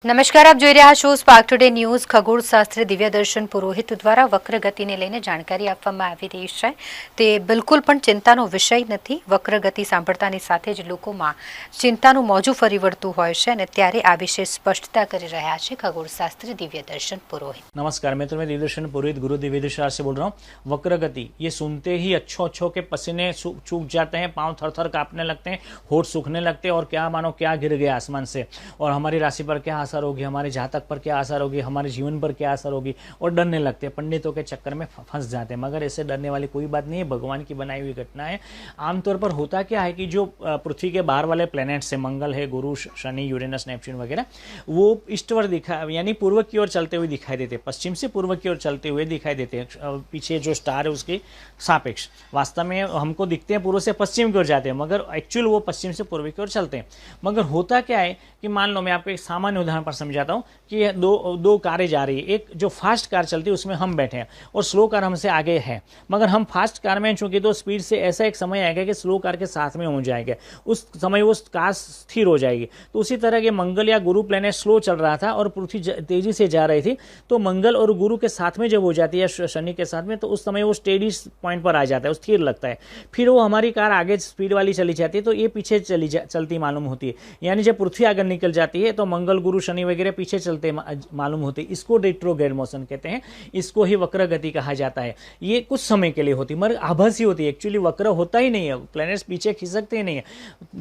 નમસ્કાર, આપ જોઈ રહ્યા છો સ્પાર્ક ટુડે ન્યૂઝ। ખગોળશાસ્ત્રી દિવ્યદર્શન પુરોહિત દ્વારા વક્ર ગતિને લઈને જાણકારી આપવામાં આવી રહી છે। તે બિલકુલ પણ ચિંતાનો વિષય નથી। વક્ર ગતિ સાંભળતાની સાથે જ લોકોમાં ચિંતાનું મોજું ફરી વળતું હોય છે અને ત્યારે આ વિશે સ્પષ્ટતા કરી રહ્યા છે ખગોળશાસ્ત્રી दिव्यदर्शन पुरोहित। नमस्कार मित्रों, मैं दिव्यदर्शन पुरोहित गुरु दिव्यदर्शन से बोल रहा हूँ। वक्र गति ये सुनते ही अच्छों के पसीने सूख जाते हैं, पांव थर थर कांपने लगते हैं, होठ सूखने लगते हैं और क्या मानो क्या गिर गया आसमान से, और हमारी राशि पर क्या असर होगी, हमारे जातक पर क्या असर होगी, हमारे जीवन पर क्या असर होगी, और डरने लगते हैं। पंडितों के चक्कर में फंस जाते हैं। मगर ऐसे डरने वाली कोई बात नहीं है, भगवान की बनाई हुई घटना है। आमतौर पर होता क्या है कि जो पृथ्वी के बाहर वाले प्लैनेट्स है, मंगल है, गुरु, शनि, यूरेनस, नेपच्यून वगैरह, वो ईस्टवर दिखा यानी पूर्व की ओर चलते हुए दिखाई देते हैं, पश्चिम से पूर्व की ओर चलते हुए दिखाई देते हैं। पीछे जो स्टार है उसके सापेक्ष वास्तव में हमको दिखते हैं पूर्व से पश्चिम की ओर जाते हैं, मगर एक्चुअल वो पश्चिम से पूर्व की ओर चलते हैं। मगर होता क्या है कि मान लो मैं आपको एक सामान्य उदाहरण पर समझाता हूँ कि दो कारें जा रही है। एक जो फास्ट कार चलती है उसमें हम बैठे हैं और स्लो कार हमसे आगे है, मगर हम फास्ट कार में चूंकि तो स्पीड से ऐसा एक समय आएगा कि स्लो कार के साथ में हो जाएगा, उस समय वो कार स्थिर हो जाएगी। तो उसी तरह के मंगल या गुरु प्लैनेट स्लो चल रहा था और पृथ्वी तेजी से जा रही थी, तो मंगल और गुरु के साथ में जब हो जाती है, शनि के साथ में, तो उस समय वो स्टेडी पॉइंट पर आ जाता है, स्थिर लगता है। फिर वो हमारी कार आगे स्पीड वाली चली जाती है तो ये पीछे चलती मालूम होती है। यानी जब पृथ्वी आगे निकल जाती है तो मंगल, गुरु, शनि वगैरह पीछे चलते मालूम होते हैं। इसको रेट्रोग्रेड मोशन कहते हैं, इसको ही वक्र गति कहा जाता है। ये कुछ समय के लिए होती है, मगर आभासी होती है। एक्चुअली वक्र होता ही नहीं है, प्लैनेट्स पीछे खिसकते ही नहीं है।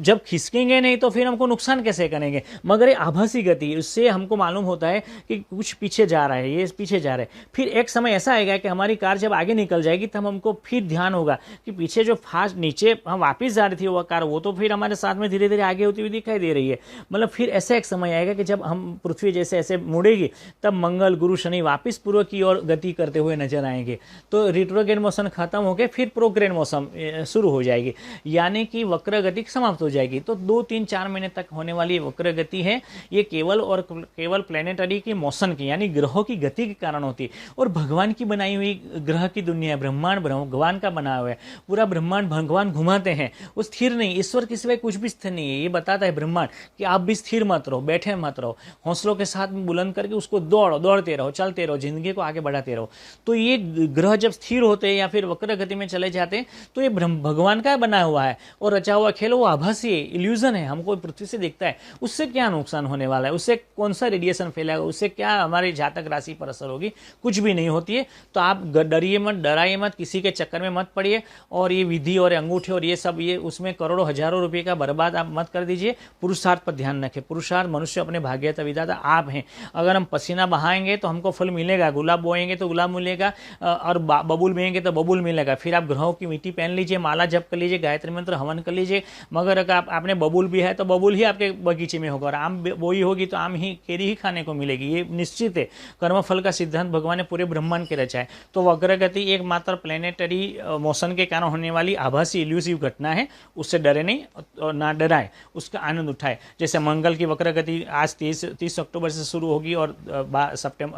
जब खिसकेंगे नहीं तो फिर हमको नुकसान कैसे करेंगे, मगर ये आभासी गति, उससे हमको मालूम होता है कि कुछ पीछे जा रहा है, ये पीछे जा रहा है। फिर एक समय ऐसा आएगा कि हमारी कार जब आगे निकल जाएगी तब हमको फिर ध्यान होगा कि पीछे जो फास्ट नीचे हम वापस जा रही थी वो कार, वो तो फिर हमारे साथ में धीरे धीरे आगे होती हुई दिखाई दे रही है। मतलब फिर ऐसा एक समय आएगा कि जब हम पृथ्वी जैसे ऐसे मुड़ेगी तब मंगल, गुरु, शनि वापस पूर्व की ओर गति करते हुए नजर आएंगे। तो रिट्रोग्रेड मोशन खत्म होकर फिर प्रोग्रेड मोशन शुरू हो जाएगी, यानी कि वक्र गति समाप्त हो जाएगी। तो 2, 3, 4 महीने तक होने वाली वक्र गति है, ये केवल और केवल प्लेनेटरी की मोशन की यानी ग्रहों की गति के कारण होती है। और भगवान की बनाई हुई ग्रह की दुनिया है, ब्रह्मांड भगवान का बना हुआ है, पूरा ब्रह्मांड भगवान घुमाते हैं। वो स्थिर नहीं, ईश्वर के सिवाय कुछ भी स्थिर नहीं है। ये बताता है ब्रह्मांड कि आप भी स्थिर मत रहो, बैठे मत रहो, हौसलों के साथ बुलंद करके उसको दौड़ते रहो, चलते रहो, जिंदगी को आगे बढ़ाते रहो। तो ये ग्रह जब स्थिर होते हैं या फिर वक्र गति में चले जाते हैं तो ये भगवान का बना हुआ है और रचा हुआ खेल वो आभासी है, इल्यूजन है, हमको पृथ्वी से दिखता है। उससे क्या नुकसान होने वाला है, उससे कौन सा रेडिएशन फैलेगा, उससे क्या हमारी जातक राशि पर असर होगी, कुछ भी नहीं होती है। तो आप डरिए मत, डराइए मत, किसी के चक्कर में मत पड़िए। और ये विधि और अंगूठे और ये सब, ये उसमें करोड़ों हजारों रुपए का बर्बाद आप मत कर दीजिए। पुरुषार्थ पर ध्यान रखें। पुरुषार्थ मनुष्य अपने भाग्यता विधाता आप हैं। अगर हम पसीना बहाएंगे तो हमको फल मिलेगा, गुलाब बोएंगे तो गुलाब मिलेगा, और बबूल बोएंगे तो बबूल मिलेगा। फिर आप ग्रहों की मिट्टी पहन लीजिए, माला जप कर लीजिए, गायत्री मंत्र हवन कर लीजिए, मगर अगर आपने बबूल भी है तो बबूल ही आपके बगीचे में होगा, और आम बोई होगी तो आम ही केरी ही खाने को मिलेगी। ये निश्चित है। कर्मफल का सिद्धांत भगवान ने पूरे ब्रह्मांड के रचा है। तो वक्र गति एकमात्र प्लेनेटरी मोशन के कारण होने वाली आभासी इल्यूसिव घटना है। उससे डरे नहीं और ना डराए, उसका आनंद उठाए। जैसे मंगल की वक्र गति आज 30 अक्टूबर से शुरू होगी और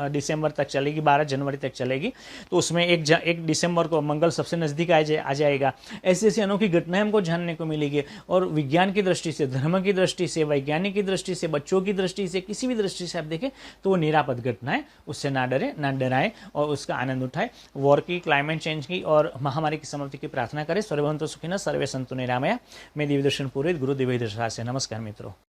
दिसंबर तक चलेगी, 12 जनवरी तक चलेगी। तो उसमें 1 दिसंबर को मंगल सबसे नजदीक आ जाएगा। ऐसी ऐसी अनोखी घटनाएं हमको जानने को मिलेगी। और विज्ञान की दृष्टि से, धर्म की दृष्टि से, वैज्ञानिक की दृष्टि से, बच्चों की दृष्टि से, किसी भी दृष्टि से आप देखें तो वो निरापद घटना है। उससे ना डरे ना डराए और उसका आनंद उठाए। वॉर की, क्लाइमेट चेंज की और महामारी की समाप्ति की प्रार्थना करें। सर्वे भवन्तु सुखिनः, सर्वे सन्तु निरामया। मैं दिव्यदर्शन पुरोहित गुरु दिव्यदर्शन से। नमस्कार मित्रों।